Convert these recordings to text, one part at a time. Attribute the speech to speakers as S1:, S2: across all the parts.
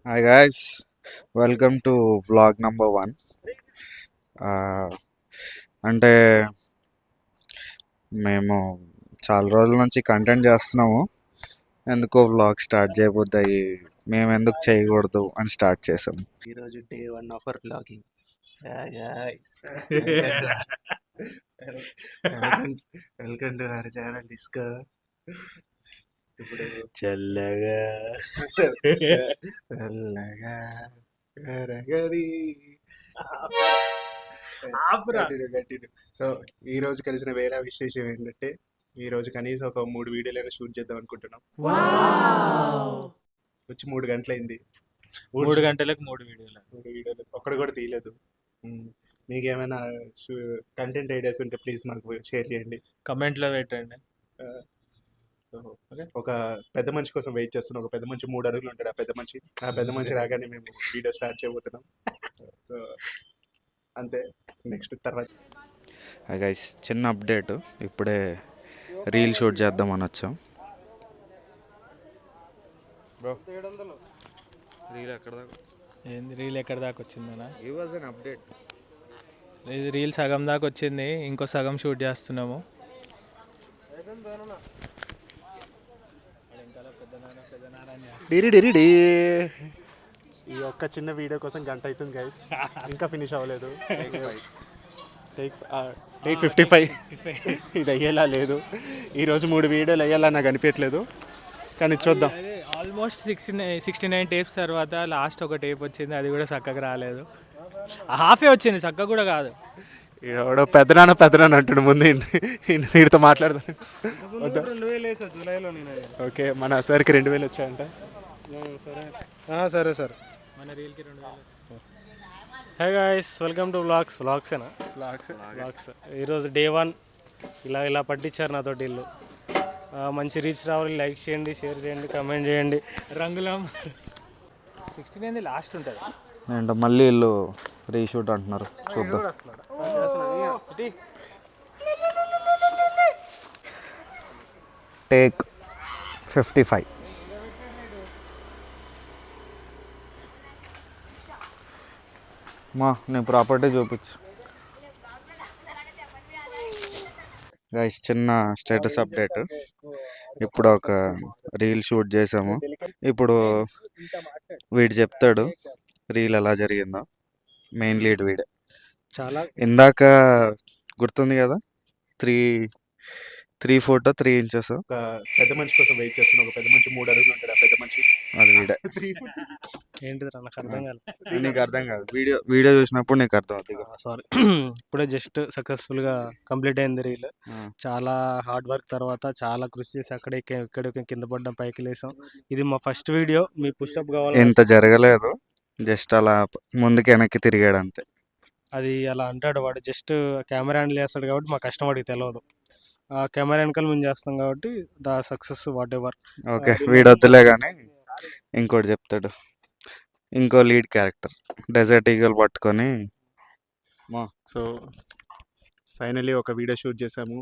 S1: Hi guys, welcome to vlog number 1. అంటే మేము చాలా రోజుల నుంచి కంటెంట్ చేస్తున్నాము. ఎందుకో వ్లాగ్ స్టార్ట్ చేయబోద్దాయి, మేము ఎందుకు చేయకూడదు అని స్టార్ట్ చేసాం.
S2: ఈరోజు day 1 of our vlogging. Welcome to our channel disco. ఇప్పుడు
S3: చల్లగా
S2: మెల్లగా కరగది. కంటిన్యూ. సో ఈ రోజు కలిసిన వేరే విశేషం ఏంటంటే ఈ రోజు కనీసం ఒక 3 వీడియోలైనా షూట్ చేద్దాం అనుకుంటున్నాం. వచ్చి 3 గంటలైంది.
S3: 3 గంటలకు 3 వీడియోలు.
S2: 3 వీడియోలు ఒక్కడు కూడా తీయలేదు. మీకు ఏమైనా కంటెంట్ ఐడియాస్ ఉంటే ప్లీజ్ మాకు షేర్ చేయండి,
S3: కమెంట్లో పెట్టండి.
S2: సో ఒక పెద్ద మనిషి కోసం వెయిట్ చేస్తున్నాం. ఒక పెద్ద మనిషి 3 అడుగులు ఉంటాడు. ఆ పెద్ద మనిషి రాగానే మేము వీడియో స్టార్ట్ చేయబోతున్నాం. సో అంతే. నెక్స్ట్ తర్వాత
S1: హాయ్ గైస్, చిన్న అప్డేట్. ఇప్పుడే రీల్ షూట్ చేద్దామని వచ్చాం. రీల్ ఎక్కడ దాకా
S3: ఏంది రీల్ ఎక్కడ దాకా వచ్చిందనా?
S1: అప్డేట్.
S3: ఇది రీల్ సగం దాకా వచ్చింది, ఇంకో సగం షూట్ చేస్తున్నాము.
S2: డిరిడిరిడి. ఈ ఒక్క చిన్న వీడియో కోసం గంట అవుతుంది గైస్, ఇంకా ఫినిష్ అవ్వలేదు. టేక్ 55 ఇది అయ్యేలా లేదు. ఈరోజు 3 వీడియోలు అయ్యేలా నాకు అనిపించట్లేదు, కానీ చూద్దాం.
S3: ఆల్మోస్ట్ 69 టేప్స్ తర్వాత లాస్ట్ ఒక టేప్ వచ్చింది, అది కూడా చక్కగా రాలేదు. హాఫే వచ్చింది, చక్కగా కూడా కాదు.
S2: ఎవడో పెద్దనాన్న అంటుండు. ముందు వీడితో మాట్లాడదాం.
S3: జూలైలో
S2: ఓకే, మన సార్కి 2000 వచ్చాయంట.
S3: సరే సార్, మన రీల్కి 2000. హే గాయ్స్, వెల్కమ్ టు వ్లాగ్సేనా వ్లాగ్స్. ఈరోజు డే 1 ఇలా పట్టించారు నాతోటి ఇల్లు. మంచి రీచ్ రావాలి. లైక్ చేయండి, షేర్ చేయండి, కమెంట్ చేయండి. రంగులం 16 లాస్ట్ ఉంటుంది.
S1: అండ్ మళ్ళీ వీళ్ళు రీషూట్ అంటున్నారు, చూద్దాం. టేక్ 55. నీ ప్రాపర్టీ చూపించు గైస్. చిన్న స్టేటస్ అప్డేట్. ఇప్పుడు ఒక రీల్ షూట్ చేసాము. ఇప్పుడు వీడు చెప్తాడు రీల్ ఎలా జరిగిందో. మెయిన్ లీడ్ వీడే.
S3: చాలా
S1: ఇందాక గుర్తుంది కదా, 3 ఫోటో 3 ఇంచెస్.
S2: ఒక పెద్ద మనిషి కోసం వెయిట్ చేస్తున్నాం. ఒక పెద్ద మనిషి 3 అడుగులు ఉంటాడు. ఆ పెద్ద మనిషి
S1: అది వీడే.
S3: ఏంటిది నాకు అర్థం కాదు.
S1: నీకు అర్థం కాదు, వీడియో చూసినప్పుడు నీకు అర్థం అవుతుంది.
S3: సారీ. ఇప్పుడే జస్ట్ సక్సెస్ఫుల్గా కంప్లీట్ అయింది రీల్. చాలా హార్డ్ వర్క్ తర్వాత చాలా కృషి చేసి ఇక్కడ కింద పడ్డం, పైకి లేసాం. ఇది మా ఫస్ట్ వీడియో. మీ పుషప్ కావాలి.
S1: ఇంత జరగలేదు, జస్ట్ అలా ముందుకి వెనక్కి తిరిగాడు అంతే.
S3: అది అలా అంటాడు వాడు. జస్ట్ కెమెరా హ్యాండిల్ చేస్తాడు కాబట్టి మా కష్టం వాడికి తెలియదు. ఆ కెమెరా వెనకాల మేము చేస్తాం కాబట్టి the success whatever.
S1: Okay, వీడొద్దులే కానీ ఇంకోటి చెప్తాడు. ఇంకో లీడ్ క్యారెక్టర్ డెజర్ట్ ఈగల్ పట్టుకొని.
S2: సో ఫైనలీ ఒక వీడియో షూట్ చేసాము.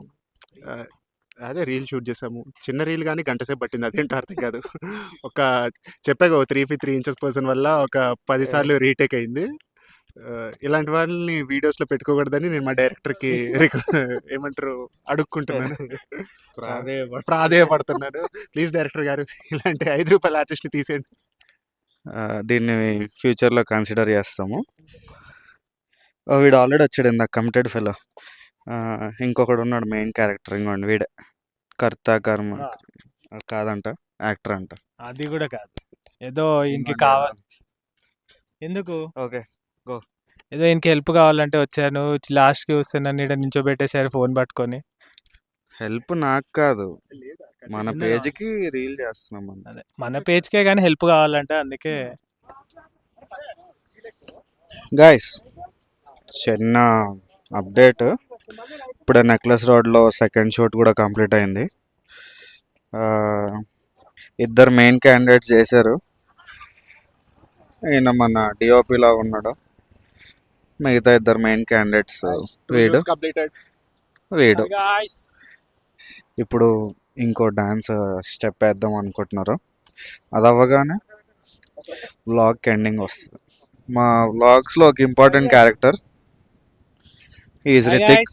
S2: అదే రీల్ షూట్ చేసాము. చిన్న రీల్ కానీ గంట సేపు పట్టింది. అదేంటో అర్థం కాదు. ఒక చెప్పాక 3 ఇంచెస్ పర్సన్ వల్ల ఒక 10 సార్లు రీటేక్ అయింది. ఇలాంటి వాళ్ళని వీడియోస్లో పెట్టుకోకూడదని నేను మా డైరెక్టర్కి ఏమంటారు అడుక్కుంటున్నాను, ప్రాధేయపడుతున్నాను. ప్లీజ్ డైరెక్టర్ గారు, ఇలాంటి ₹5 ఆర్టిస్ట్ని తీసేయండి.
S1: దీన్ని ఫ్యూచర్లో కన్సిడర్ చేస్తాము. వీడు ఆల్రెడీ వచ్చాడు ఇందాక, కమిటెడ్ ఫెలో. ఇంకొకడు ఉన్నాడు మెయిన్ క్యారెక్టర్, ఇంకోండి వీడే. కర్మ కాదంట, యాక్టర్ అంట.
S3: అది కూడా కాదు, ఏదో ఇంక కావాలి. ఎందుకు?
S1: Okay go.
S3: ఏదో ఇంక హెల్ప్ కావాలంటే వచ్చాను. లాస్ట్కి వస్తే నన్ను ఇక్కడ నించోబెట్టేసారు ఫోన్ పట్టుకొని.
S1: హెల్ప్ నాకు కాదు, మన పేజ్కి రీల్ చేస్తున్నాం.
S3: అదే మన పేజ్కే కానీ హెల్ప్ కావాలంటే, అందుకే.
S1: గైస్, చిన్న అప్డేట్. ఇప్పుడే నెక్లెస్ రోడ్లో సెకండ్ షూట్ కూడా కంప్లీట్ అయింది. 2 మెయిన్ క్యాండిడేట్స్ చేశారు. ఈయన మన డిఓపిలా ఉన్నాడు. మిగతా 2 మెయిన్ క్యాండిడేట్స్ వీడు. ఇప్పుడు ఇంకో డాన్స్ స్టెప్ వేద్దాం అనుకుంటున్నారు. అది అవ్వగానే వ్లాగ్కి ఎండింగ్ వస్తుంది. మా వ్లాగ్స్లో ఒక ఇంపార్టెంట్ క్యారెక్టర్ ఈజ్ రితిక్.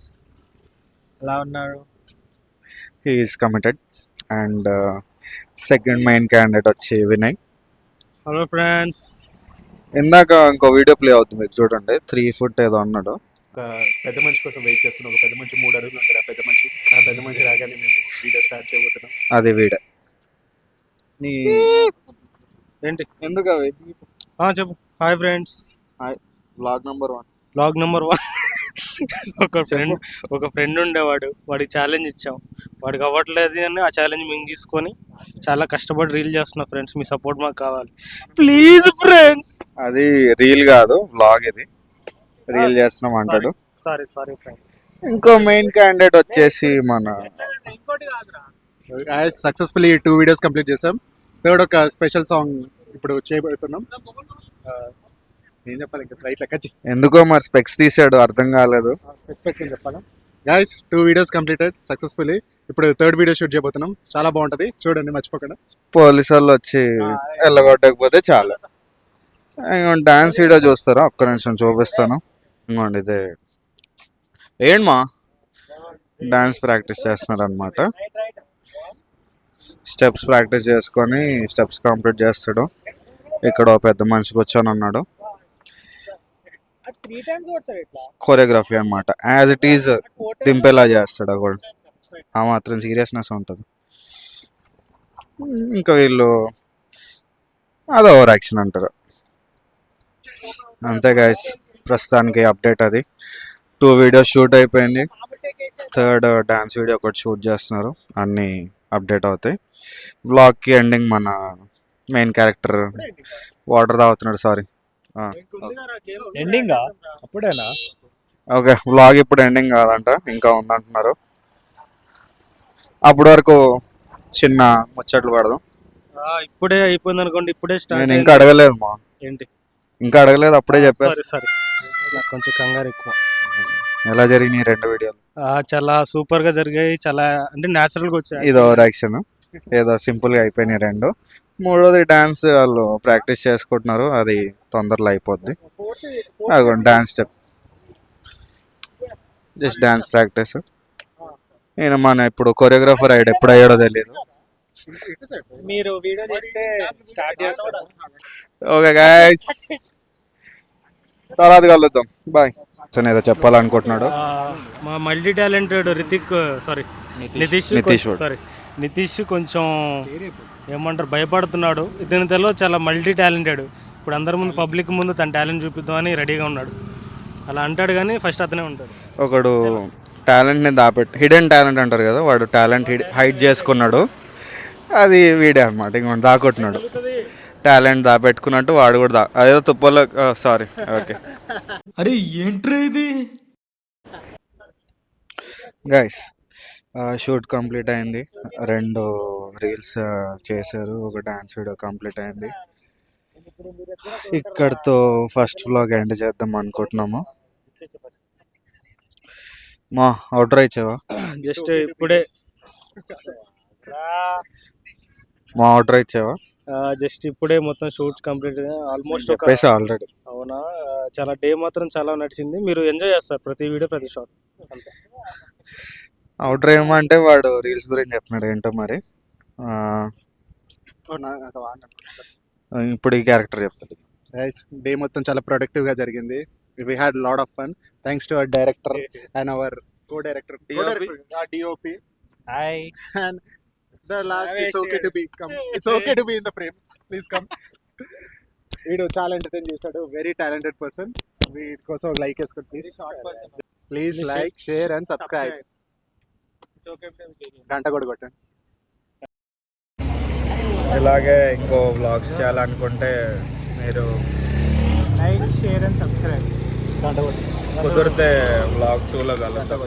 S3: ఎలా ఉన్నారు?
S1: Is committed. And second main candidate వచ్చి వినయ్.
S3: Hello friends.
S1: ఇందాక ఇంకో వీడియో ప్లే అవుతుంది మీరు చూడండి. 3 ఫుట్ ఏదో అన్నాడు.
S2: ఒక పెద్ద మనిషి కోసం వెయిట్ చేస్తున్నాం. ఒక పెద్ద మనిషి 3 అడుగులు ఉంటాడు. ఆ పెద్ద మనిషి రాగానే మేము వీడియో స్టార్ట్ చేయబోతున్నాం.
S1: అది వీడే. నీ
S3: ఏంటి?
S1: ఎందుకు అవి
S3: చెప్పు. Hi friends.
S1: Vlog number 1.
S3: Blog number 1. ఒక ఫ్రెండ్ ఉండేవాడు, వాడికి ఛాలెంజ్ ఇచ్చాం, వాడికి అవ్వట్లేదు అని ఆ ఛాలెంజ్ మేము తీసుకొని చాలా కష్టపడి రీల్ చేస్తున్నాం ఫ్రెండ్స్. మీ సపోర్ట్ మాకు కావాలి ప్లీజ్ ఫ్రెండ్స్.
S1: అది రీల్ కాదు వ్లాగ్. ఇది రీల్ చేస్తున్నాం అంటాడు.
S3: Sorry friends.
S1: ఇంకో మెయిన్ క్యాండిడేట్ వచ్చేసి మన
S2: సక్సెస్ఫుల్లీ 2 వీడియోస్ కంప్లీట్ చేసాం. థర్డ్ ఒక స్పెషల్ సాంగ్ ఇప్పుడు చేయబోతున్నాం. ఏం చెప్పాలి ఇంకా రైట్ లెక్క
S1: ఎందుకో మరి స్పెక్స్ తీసాడు, అర్థం కాలేదు.
S2: ఎక్స్పెక్ట్ చెప్పాలా గైస్. 2 videos completed successfully. ఇప్పుడు థర్డ్ వీడియో షూట్ చేయబోతున్నాం. చాలా బాగుంటది, చూడండి మర్చిపోకుండా.
S1: పోలీసు వాళ్ళు వచ్చి వెళ్ళగొట్టకపోతే చాలు. ఇంకోటి డాన్స్ వీడియో చూస్తారా? ఒక్క నిమిషం చూపిస్తాను. ఇంకోండి ఇదే ఏంటి మా డాన్స్ ప్రాక్టీస్ చేస్తున్నారు అనమాట. స్టెప్స్ ప్రాక్టీస్ చేసుకొని స్టెప్స్ కంప్లీట్ చేస్తాడు. ఇక్కడ ఓ పెద్ద మనిషి కూర్చొని ఉన్నాడు. కొరియోగ్రఫీ అనమాట. యాజ్ ఇట్ ఈజ్ దింపేలా చేస్తాడు. కూడా ఆ మాత్రం సీరియస్నెస్ ఉంటుంది. ఇంకా వీళ్ళు అది ఓవర్ యాక్షన్ అంటారు. అంతే గైస్, ప్రస్తుతానికి అప్డేట్ అది. 2 వీడియోస్ షూట్ అయిపోయింది. థర్డ్ డాన్స్ వీడియో ఒకటి షూట్ చేస్తున్నారు. అన్నీ అప్డేట్ అవుతాయి. వ్లాగ్కి ఎండింగ్ మన మెయిన్ క్యారెక్టర్ వాటర్ తాగుతున్నాడు. సారీ,
S3: ఎండింగ్ అప్పుడేనా?
S1: ఓకే, వ్లాగ్ ఇప్పుడు ఎండింగ్ కాదంట, ఇంకా ఉందంటున్నారు. అప్పటి వరకు చిన్న ముచ్చట్లు పడదాం.
S3: ఇప్పుడే అయిపోయింది అనుకోండి. ఇప్పుడే స్టార్ట్.
S1: నేను ఇంకా అడగలేదు మా.
S3: ఏంటి?
S1: ఇంకా అడగలేదు, అప్పుడే చెప్పేసి.
S3: సారీ నాకు కొంచెం కంగారు ఎక్కువ.
S1: ఎలా జరిగినాయి 2 వీడియోలు?
S3: చాలా సూపర్ గా జరిగాయి. చాలా అంటే న్యాచురల్ గా వచ్చాయి.
S1: ఇది ఓవర్ యాక్షన్ ఏదో సింపుల్ గా అయిపోయినాయి 2. మూడోది డాన్స్ వాళ్ళు ప్రాక్టీస్ చేసుకుంటున్నారు. అది తొందరలో అయిపోద్ది. అదిగోండి dance step, just dance practice. నేను మన ఇప్పుడు కొరియోగ్రాఫర్ అయ్యాడు, ఎప్పుడు అయ్యాడో తెలియదు.
S3: మీరు వీడియో చేస్తే స్టార్ట్ చేస్తారు.
S1: ఓకే గైస్, తర్వాత కలుద్దాం. బాయ్. ఏదో చెప్పాలనుకుంటున్నాడు
S3: మా మల్టీ టాలెంటెడ్ నితీష్ కొంచెం ఏమంటారు భయపడుతున్నాడు. ఇతని తెలో చాలా మల్టీ టాలెంటెడ్. ఇప్పుడు అందరి ముందు పబ్లిక్ ముందు తన టాలెంట్ చూపిద్దామని రెడీగా ఉన్నాడు. అలా అంటాడు కానీ ఫస్ట్ అతనే ఉంటాడు.
S1: ఒకడు టాలెంట్ని హిడెన్ టాలెంట్ అంటారు కదా, వాడు టాలెంట్ హైడ్ చేసుకున్నాడు. అది వీడే అనమాట. ఇంకొంచెం దాకొట్టినాడు. టాలెంట్ దాపెట్టుకున్నట్టు వాడు కూడా అదేదో తుప్పలో. సారీ. ఓకే
S3: అరే ఏంట్రా ఇది
S1: గైస్, షూట్ కంప్లీట్ అయింది. 2 రీల్స్ చేశారు. ఒక డాన్స్ వీడియో కంప్లీట్ అయింది. ఇక్కడతో ఫస్ట్ వ్లాగ్ ఎండ్ చేద్దాం అనుకుంటున్నాము. మా అవుట్రో ఇచ్చావా?
S3: జస్ట్ ఇప్పుడే జస్ట్ ఇప్పుడే మొత్తం షూట్స్ కంప్లీట్ ఆల్మోస్ట్
S1: చెప్పేసి ఆల్రెడీ.
S3: అవునా? చాలా డే మాత్రం చాలా నడిచింది. మీరు ఎంజాయ్ చేస్తారు ప్రతి వీడియో, ప్రతి షాట్.
S1: అవుట్రో ఏమంటే వాడు రీల్స్ గురించి చెప్తున్నాడు ఏంటో మరి. ఇప్పుడు ఈ క్యారెక్టర్ చెప్తాడు.
S2: డే మొత్తం చాలా ప్రొడక్టివ్గా జరిగింది. We had lot of fun thanks to our director and our co-director DOP.
S3: Hi.
S2: And the last, it's okay to be in the frame. Please come. వీడు చాలా ఎంటర్టైన్ చేశాడు. Very talented person. వీడి కోసం like వేసుకోండి please. Like, share and subscribe. గంట కూడా కొట్టండి.
S1: ఇలాగే ఇంకో వ్లాగ్స్ చేయాలనుకుంటే మీరు
S3: లైక్, షేర్ అండ్ సబ్స్క్రైబ్.
S1: కుదిరితే వ్లాగ్ 2లో కలుద్దాం.